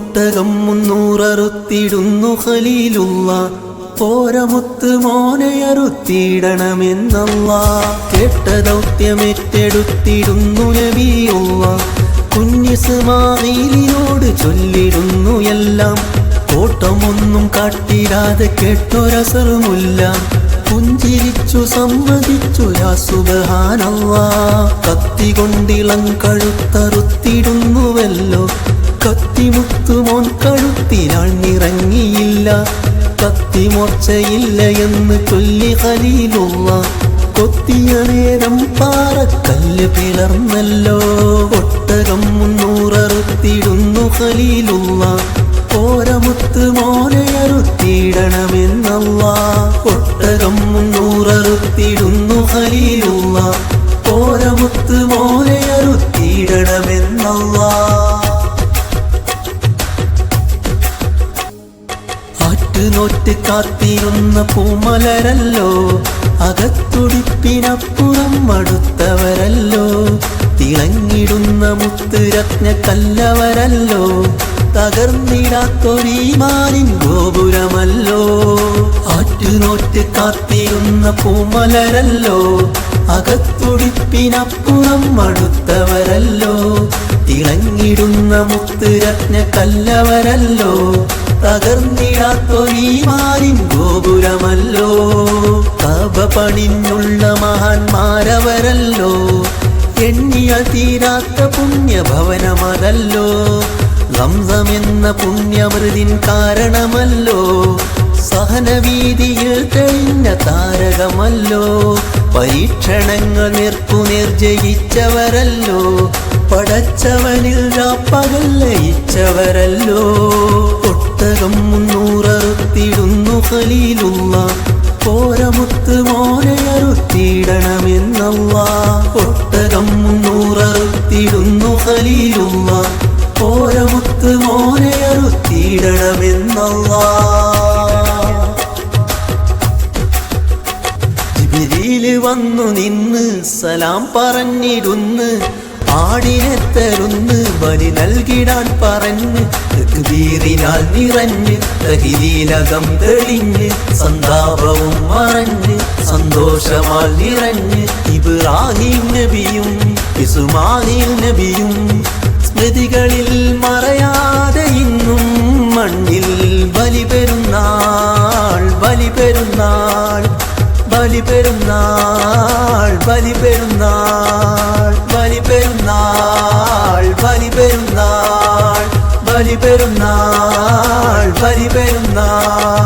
ഒട്ടകം 300 അറുത്തിടുന്നു ഖലീലുള്ള, പോരമുത്ത് മോനെ അറുത്തിടണമെന്നല്ലാ. കേട്ട ദൗത്യമേറ്റെടുത്തിടുന്നു നബിയുള്ള, കുഞ്ഞിസ്മാഈലിനോട് ചൊല്ലിടുന്നു എല്ലാം. കോട്ടമൊന്നും കാട്ടിടാതെ കേട്ടൊരസറുമില്ല, പുഞ്ചിരിച്ചു സമ്മതിച്ചു യാ സുബ്ഹാനല്ലാഹ്. കത്തി കൊണ്ടിളം കഴുത്തറുത്തിടുന്നുവല്ലോ, കത്തിമുത്തുമോൻ കഴുത്തിനാൾ നിറങ്ങിയില്ല. കത്തിമോർച്ചയില്ല എന്ന് ചൊല്ലി ഖലീലുള്ള, കൊത്തിയ നേരം പാറക്കല്ല് പിളർന്നല്ലോ. ഒട്ടകം 300 അറുത്തിടുന്നു ഖലീലുള്ള, പോരമുത്ത് മോനെ അറുത്തിടണമെന്നല്ലാ. ഒട്ടകം 300 അറുത്തിടുന്നു ഖലീലുള്ള, പോരമുത്ത് മോനെ അറുത്തിടണമെന്നല്ലാ. ആറ്റുനോറ്റ് കാത്തിരുന്ന പൂമലരല്ലോ, അകത്തുടിപ്പിനപ്പുറം അടുത്തവരല്ലോ. തിളങ്ങിടുന്ന മുത്ത് രത്ന കല്ലവരല്ലോ, തകർന്നിടാത്തൊരീമാനിൻ ഗോപുരമല്ലോ. ആറ്റുനോറ്റ് കാത്തിരുന്ന പൂമലരല്ലോ, അകത്തുടിപ്പിനപ്പുറം അടുത്തവരല്ലോ. തിളങ്ങിടുന്ന മുത്ത് രത്ന കല്ലവരല്ലോ, തകർന്നിടാത്തൊരീമാനിൻ ഗോപുരമല്ലോ. കഅബ പണിഞ്ഞുള്ള മഹാന്മാരവരല്ലോ, എണ്ണിയ തീരാത്ത പുണ്യഭവനമതല്ലോ. സംസം എന്ന പുണ്യമൃതിൻ കാരണമല്ലോ, സഹനവീതിയിൽ തെളിഞ്ഞ താരകമല്ലോ. പരീക്ഷണങ്ങൾ നേർക്കുനേർ ജയിച്ചവരല്ലോ, പടച്ചവനിൽ രാപ്പകൽ ലയിച്ചവരല്ലോ. ഒട്ടകം 300 അറുത്തിടുന്നു ഖലീലുള്ള, പോരമുത്ത് മോനെ അറുത്തിടണമെന്നല്ലാ. ഒട്ടകം 300 അറുത്തിടുന്നു ഖലീലുള്ള, പോരമുത്ത് മോനെ അറുത്തിടണമെന്നല്ലാ. ജിബ്രീല് വന്നു നിന്ന് സലാം പറഞ്ഞിടുന്ന്, ആടിനെ തരുന്ന് ബലി നൽകിടാൻ പറഞ്ഞ്. തക്ബീറിനാൽ നിറഞ്ഞ് തഹ്ലീലകം തെളിഞ്ഞ്, സന്താപവും മറഞ്ഞ് സന്തോഷമാൽ നിറഞ്ഞ്. ഇബ്രാഹിം നബിയും ഇസ്മാഈൽ നബിയും സ്മൃതികളിൽ മറയാതെ ഇന്നും മണ്ണിൽ ബലിപെരുന്നാൾ ബലിപെരുന്നാൾ ബലിപെരുന്നാൾ ബലിപെരുന്നാൾ ബലിപെരുന്നാൾ ബലിപെരുന്നാൾ ബലിപെരുന്നാൾ ബലിപെരുന്നാൾ.